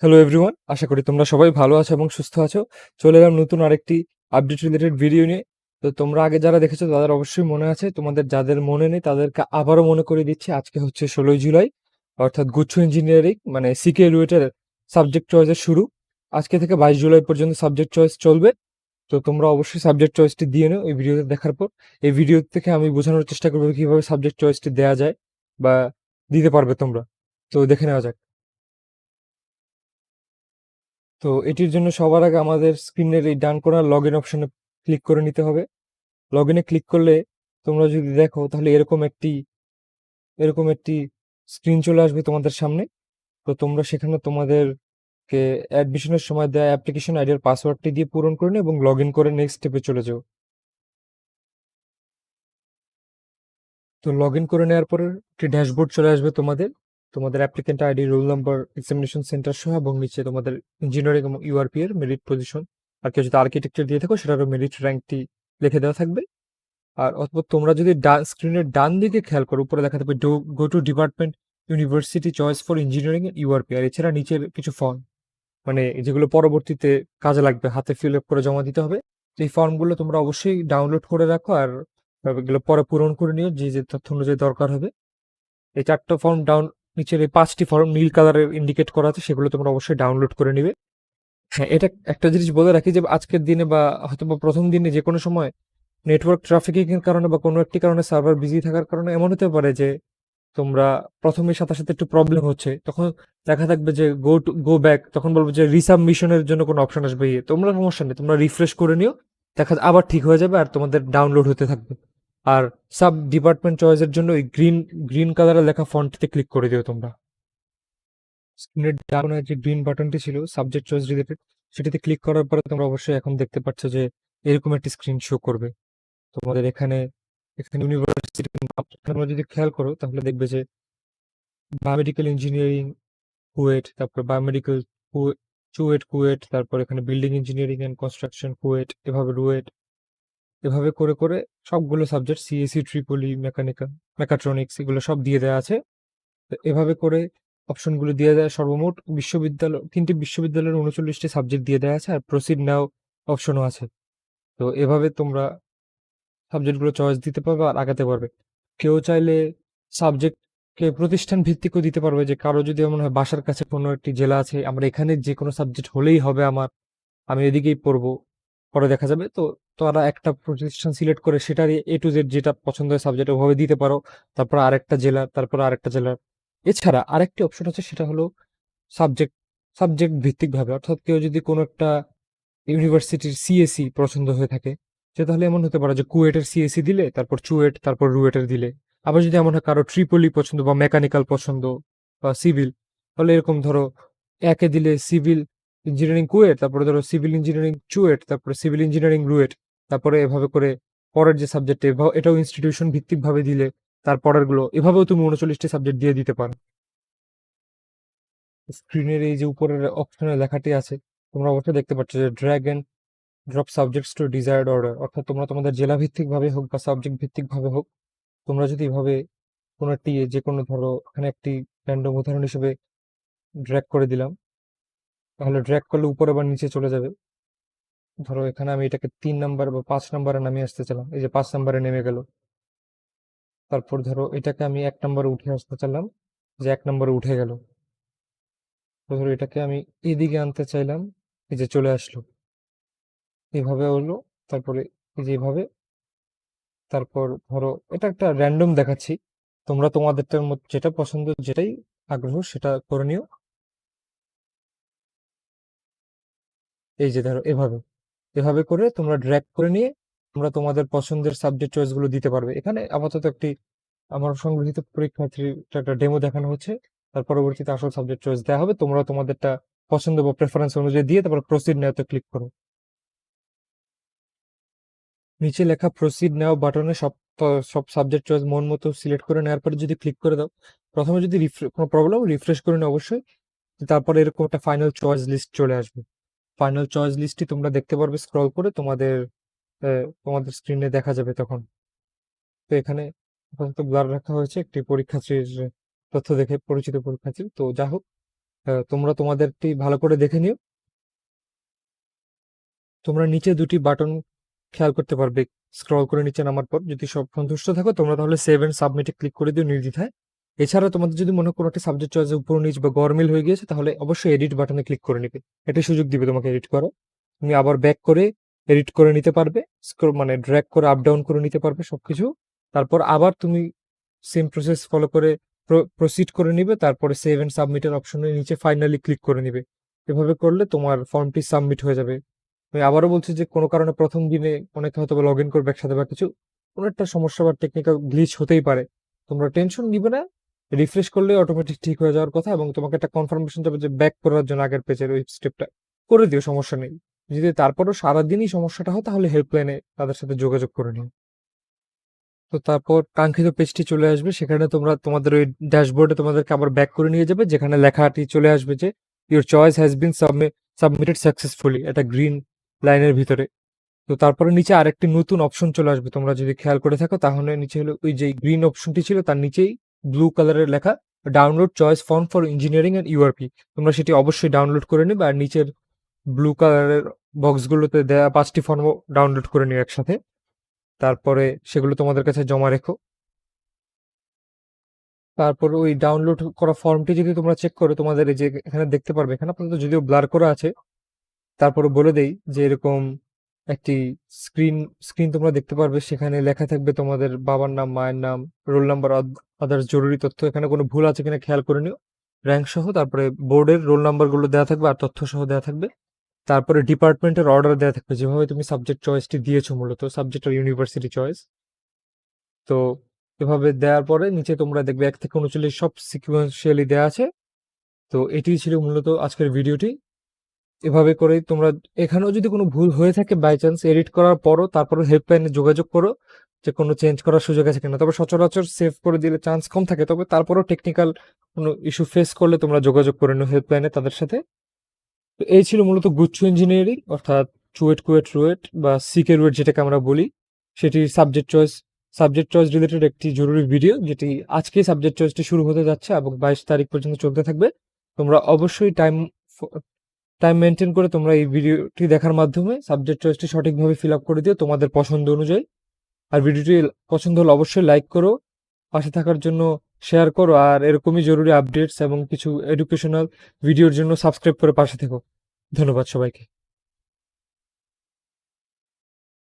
Hello everyone, আশা করি তোমরা সবাই ভালো আছো এবং সুস্থ আছো। চলে এলাম নতুন আরেকটি আপডেট রিলেটেড ভিডিও নিয়ে। তো তোমরা আগে যারা দেখেছো তাদের অবশ্যই মনে আছে, তোমাদের যাদের মনে নেই তাদেরকে আবারও মনে করে দিচ্ছি। আজকে হচ্ছে 16 জুলাই, অর্থাৎ গুচ্ছ ইঞ্জিনিয়ারিং মানে সিকে রুয়েটের সাবজেক্ট চয়েসের শুরু। আজকে থেকে 22 জুলাই পর্যন্ত সাবজেক্ট চয়েস চলবে। তো তোমরা অবশ্যই সাবজেক্ট চয়েসটি দিয়ে নিও এই ভিডিওতে দেখার পর। এই ভিডিও থেকে আমি বোঝানোর চেষ্টা করবো কিভাবে সাবজেক্ট চয়েসটি দেওয়া যায় বা দিতে পারবে তোমরা। তো দেখে নেওয়া যাক। তো এটির জন্য সবার আগে আমাদের স্ক্রিনের এই ডান কোণার লগ ইন অপশনে ক্লিক করে নিতে হবে। লগ ইনে ক্লিক করলে তোমরা যদি দেখো তাহলে এরকম একটি স্ক্রিন চলে আসবে তোমাদের সামনে। তো তোমরা সেখানে তোমাদেরকে অ্যাডমিশনের সময় দেওয়া অ্যাপ্লিকেশন আইডির পাসওয়ার্ডটি দিয়ে পূরণ করে নিও এবং লগ ইন করে নেক্সট স্টেপে চলে যাও। তো লগ ইন করে নেওয়ার পরে একটি ড্যাশবোর্ড চলে আসবে তোমাদের। তোমাদের applicant ID, roll number, examination centre সহ এবং নিচে তোমাদের ইঞ্জিনিয়ারিং এবং ইউআরপি এর মেরিট পজিশন। আর কেউ যদি আর্কিটেকচার দিয়ে থাকো সেটারও মেরিট র্যাঙ্কটি লিখে দেওয়া থাকবে। আর অথবা তোমরা যদি স্ক্রিনের ডান দিকে খেয়াল করো, উপরে দেখা থাকবে go to department university choice for engineering and URP. আর এছাড়া নিচের কিছু ফর্ম, মানে যেগুলো পরবর্তীতে কাজে লাগবে, হাতে ফিল আপ করে জমা দিতে হবে। তো এই ফর্মগুলো তোমরা অবশ্যই ডাউনলোড করে রাখো আর এগুলো পরে পূরণ করে নিও যে যে তথ্য অনুযায়ী দরকার হবে। এই 4টা ফর্ম নিচের এই 5টি ফর্ম নীল কালারের ইন্ডিকেট করা আছে, সেগুলো তোমরা অবশ্যই ডাউনলোড করে নিবে। হ্যাঁ, এটা একটা জিনিস বলে রাখি যে আজকের দিনে বা হয়তো বা প্রথম দিনে যে কোনো সময় নেটওয়ার্ক ট্রাফিকিং এর কারণে বা কোনো একটি কারণে সার্ভার বিজি থাকার কারণে এমন হতে পারে যে তোমরা প্রথমের সাথে সাথে একটু প্রবলেম হচ্ছে, তখন দেখা থাকবে যে গো ব্যাক, তখন বলবো যে রিসাবমিশনের জন্য কোনো অপশন আসবে। তোমরা সমস্যা নেই, তোমরা রিফ্রেশ করে নিও, দেখা আবার ঠিক হয়ে যাবে আর তোমাদের ডাউনলোড হতে থাকবে। আর সাব ডিপার্টমেন্ট চয়েসের জন্য ওই গ্রিন গ্রিন কালারের লেখা ফন্টটিতে ক্লিক করে দিও তোমরা। স্ক্রিনের ডানে যে গ্রিন বাটনটি ছিল সাবজেক্ট চয়েস রিলেটেড, সেটিতে ক্লিক করার পরে তোমরা অবশ্যই এখন দেখতে পাচ্ছ যে এরকম একটি স্ক্রিন শো করবে তোমাদের। এখানে এখানে ইউনিভার্সিটি তোমরা যদি খেয়াল করো তাহলে দেখবে যে বায়োমেডিক্যাল ইঞ্জিনিয়ারিং কুয়েট, তারপর বায়োমেডিক্যাল চুয়েট কুয়েট, তারপর এখানে building engineering and construction KUET, এভাবে রুয়েট, এভাবে করে করে সবগুলো সাবজেক্ট সিএসসি ট্রিপলি মেকাট্রনিক্স এগুলো সব দিয়ে দেওয়া আছে। তো এভাবে করে অপশনগুলো দিয়ে দেয়। সর্বমোট বিশ্ববিদ্যালয় 3টি বিশ্ববিদ্যালয়ের 39টি সাবজেক্ট দিয়ে দেওয়া আছে আর প্রসিড নাও অপশনও আছে। তো এভাবে তোমরা সাবজেক্টগুলো চয়েস দিতে পারবে আর আগাতে পারবে। কেউ চাইলে সাবজেক্টকে প্রতিষ্ঠান ভিত্তিকও দিতে পারবে, যে কারো যদি এমন হয় বাসার কাছে কোনো একটি জেলা আছে, আমার এখানে যে কোনো সাবজেক্ট হলেই হবে, আমি এদিকেই পড়বো, পরে দেখা যাবে। তো তারা একটা প্রতিষ্ঠান সিলেক্ট করে সেটারই A to Z যেটা পছন্দের সাবজেক্ট ওভাবে দিতে পারো। তারপর আরেকটা জেলা, তারপর আরেকটা জেলার। এছাড়া আরেকটি অপশন আছে, সেটা হলো সাবজেক্ট সাবজেক্ট ভিত্তিক ভাবে। অর্থাৎ কেউ যদি কোনো একটা ইউনিভার্সিটির সিএসি পছন্দ হয়ে থাকে, সে তাহলে এমন হতে পারে যে কুয়েটের সিএসি দিলে, তারপর চুয়েট, তারপর রুয়েটের দিলে। আবার যদি এমন হয় কারো ট্রিপলি পছন্দ বা মেকানিক্যাল পছন্দ বা সিভিল, তাহলে এরকম ধরো একে দিলে সিভিল ইঞ্জিনিয়ারিং কুয়েট, তারপরে ধরো সিভিল ইঞ্জিনিয়ারিং চুয়েট, তারপরে সিভিল ইঞ্জিনিয়ারিং রুয়েট, তারপরে এভাবে করে পরের যে সাবজেক্ট এটাও ইনস্টিটিউশন ভিত্তিক ভাবে দিলে তার পরের গুলো এভাবেও তুমি 39টি সাবজেক্ট দিয়ে দিতে পারো। স্ক্রিনের এই যে উপরের অপশনে লেখাটি আছে, তোমরা অবশ্যই দেখতে পাচ্ছ যে drag and drop subjects to desired order. অর্থাৎ তোমরা তোমাদের জেলা ভিত্তিক ভাবে হোক বা সাবজেক্ট ভিত্তিক ভাবে হোক, তোমরা যদি এভাবে কোনো একটি যে কোনো ধরো এখানে একটি র্যান্ডম উদাহরণ হিসেবে ড্র্যাগ করে দিলাম, তাহলে ড্র্যাগ করলে উপরে বা নিচে চলে যাবে। ধরো এখানে আমি এটাকে 3 নাম্বার বা 5 নাম্বারে নামিয়ে আসতে চাইলাম, এই যে 5 নাম্বারে নেমে গেল। তারপর ধরো এটাকে আমি 1 নাম্বারে উঠে আসতে চাইলাম, যে 1 নাম্বারে উঠে গেল। তো ধরো এটাকে আমি এদিকে আনতে চাইলাম, এই যে চলে আসলো, এভাবে হলো। তারপরে এই যে এভাবে, তারপর ধরো এটা একটা র্যান্ডম দেখাচ্ছি, তোমরা তোমাদেরটার মধ্যে যেটা পছন্দ, যেটাই আগ্রহ সেটা করে নিও। এই যে ধরো এভাবে এভাবে করে তোমরা ড্র্যাগ করে নিয়ে তোমরা তোমাদের পছন্দের সাবজেক্ট চয়েস গুলো দিতে পারবে। এখানে আপাতত একটি আমার সংগৃহীত পরীক্ষার্থীর একটা ডেমো দেখানো হচ্ছে, তার পরবর্তীতে আসল সাবজেক্ট চয়েস দেওয়া হবে। তোমরা তোমাদেরটা পছন্দ বা প্রেফারেন্স অনুযায়ী দিয়ে তারপর প্রসিড নাওতে ক্লিক করো। নিচে লেখা প্রসিড নাও বাটনে সব সাবজেক্ট চয়েস মন মতো সিলেক্ট করে নেওয়ার পরে যদি ক্লিক করে দাও, প্রথমে যদি কোনো প্রবলেম রিফ্রেশ করে নাও অবশ্যই, তারপরে এরকম একটা ফাইনাল চয়েস লিস্ট চলে আসবে। ফাইনাল চয়েস লিস্টটি তোমরা দেখতে পারবে স্ক্রল করে, তোমাদের স্ক্রিনে দেখা যাবে তখন। তো এখানে আপাতত ব্লার রাখা হয়েছে একটি পরীক্ষার্থীর তথ্য দেখে, পরিচিত পরীক্ষার্থী। তো যা হোক, তোমরা তোমাদেরটি ভালো করে দেখে নিও। তোমরা নিচে দুটি বাটন খেয়াল করতে পারবে, স্ক্রল করে নিচে নামার পর যদি সব সন্তুষ্ট থাকো তোমরা তাহলে সেভ এন্ড সাবমিটে ক্লিক করে দিও নির্দ্বিধায়। এছাড়া তোমাদের যদি মনে করো একটা সাবজেক্ট চয়েসে উপর নিচ বা গরমিল হয়ে গিয়েছে তাহলে অবশ্যই এডিট বাটনে ক্লিক করে নিবে, এটা সুযোগ দিবে তোমাকে এডিট করো। তুমি আবার ব্যাক করে এডিট করে নিতে পারবে, মানে ড্র্যাগ করে আপ ডাউন করে নিতে পারবে সবকিছু। তারপর আবার তুমি সেম প্রসেস ফলো করে প্রসিড করে নিবে, তারপরে সেভ এন্ড সাবমিটের অপশনের নিচে ফাইনালি ক্লিক করে নিবে। এভাবে করলে তোমার ফর্মটি সাবমিট হয়ে যাবে। আমি আবারও বলছি যে কোনো কারণে প্রথম দিনে অনেকে হয়তো লগ ইন করবে একসাথে বা কিছু, কোনো একটা সমস্যা বা টেকনিক্যাল গ্লিচ হতেই পারে। তোমরা টেনশন নিবে না, রিফ্রেশ করলে অটোমেটিক ঠিক হয়ে যাওয়ার কথা, এবং তোমাকে একটা কনফার্মেশন যাবে যে ব্যাক করার জন্য আগের পেজের ওই স্টেপটা করে দিও, সমস্যা নেই। যদি তারপরও সারাদিনই সমস্যাটা হয় তাহলে হেল্পলাইনে তাদের সাথে যোগাযোগ করে নিও। তো তারপর কাঙ্ক্ষিত পেজটি চলে আসবে, সেখানে তোমরা তোমাদের ওই ড্যাশবোর্ডে তোমাদেরকে আবার ব্যাক করে নিয়ে যাবে, যেখানে লেখাটি চলে আসবে যে your choice has been submitted successfully, একটা গ্রিন লাইনের ভিতরে। তো তারপরে নিচে আরেকটি নতুন অপশন চলে আসবে, তোমরা যদি খেয়াল করে থাকো তাহলে নিচে হলো ওই যে গ্রিন অপশনটি ছিল তার নিচেই ব্লু কালারের লেখা download choice form for engineering and URP. তোমরা সেটি অবশ্যই ডাউনলোড করে নেবে, আর নিচের ব্লু কালারের বক্সগুলোতে দেয়া 5টি ফর্মও ডাউনলোড করে নিও একসাথে। তারপরে সেগুলো তোমাদের কাছে জমা রেখো। তারপর ওই ডাউনলোড করা ফর্মটি যদি তোমরা চেক করো, তোমাদের এই যে এখানে দেখতে পারবে, এখানে আপাতত যদিও ব্লার করা আছে, তারপরে বলে দেই যে এরকম একটি স্ক্রিন স্ক্রিন তোমরা দেখতে পারবে, সেখানে লেখা থাকবে তোমাদের বাবার নাম, মায়ের নাম, রোল নাম্বার, আদার্স জরুরি তথ্য। এখানে কোনো ভুল আছে কিনা খেয়াল করে নিও, র্যাঙ্ক সহ। তারপরে বোর্ডের রোল নাম্বারগুলো দেওয়া থাকবে আর তথ্য সহ দেওয়া থাকবে। তারপরে ডিপার্টমেন্টের অর্ডার দেওয়া থাকবে, যেভাবে তুমি সাবজেক্ট চয়েসটি দিয়েছো, মূলত সাবজেক্ট আর ইউনিভার্সিটি চয়েস। তো এভাবে দেওয়ার পরে নিচে তোমরা দেখবে 1 থেকে 39 সব সিকুয়েন্সিয়ালি দেওয়া আছে। তো এটি ছিল মূলত আজকের ভিডিওটি। এভাবে করেই তোমরা, এখানেও যদি কোনো ভুল হয়ে থাকে বাই চান্স এডিট করার পরও, তারপরে হেল্পলাইনে যোগাযোগ করো যে কোনো চেঞ্জ করার সুযোগ আছে কিনা। তবে সচরাচর সেভ করে দিলে চান্স কম থাকে, তবে তারপরেও টেকনিক্যাল কোনো ইস্যু ফেস করলে তোমরা যোগাযোগ করে নিও হেল্পলাইনে তাদের সাথে। তো এই ছিল মূলত গুচ্ছ ইঞ্জিনিয়ারিং, অর্থাৎ ট্রুয়েট বা সিকেরুয়েট যেটাকে আমরা বলি, সেটির সাবজেক্ট চয়েস রিলেটেড একটি জরুরি ভিডিও, যেটি আজকে সাবজেক্ট চয়েসটি শুরু হতে যাচ্ছে এবং 22 তারিখ পর্যন্ত চলতে থাকবে। তোমরা অবশ্যই টাইম মেনটেন করে তোমরা এই ভিডিওটি দেখার মাধ্যমে সাবজেক্ট চয়েসটি সঠিকভাবে ফিল আপ করে দিও তোমাদের পছন্দ অনুযায়ী। আর ভিডিওটি পছন্দ হলে অবশ্যই লাইক করো, পাশে থাকার জন্য শেয়ার করো, আর এরকমই জরুরি আপডেটস এবং কিছু এডুকেশনাল ভিডিওর জন্য সাবস্ক্রাইব করে পাশে থেকো। ধন্যবাদ সবাইকে।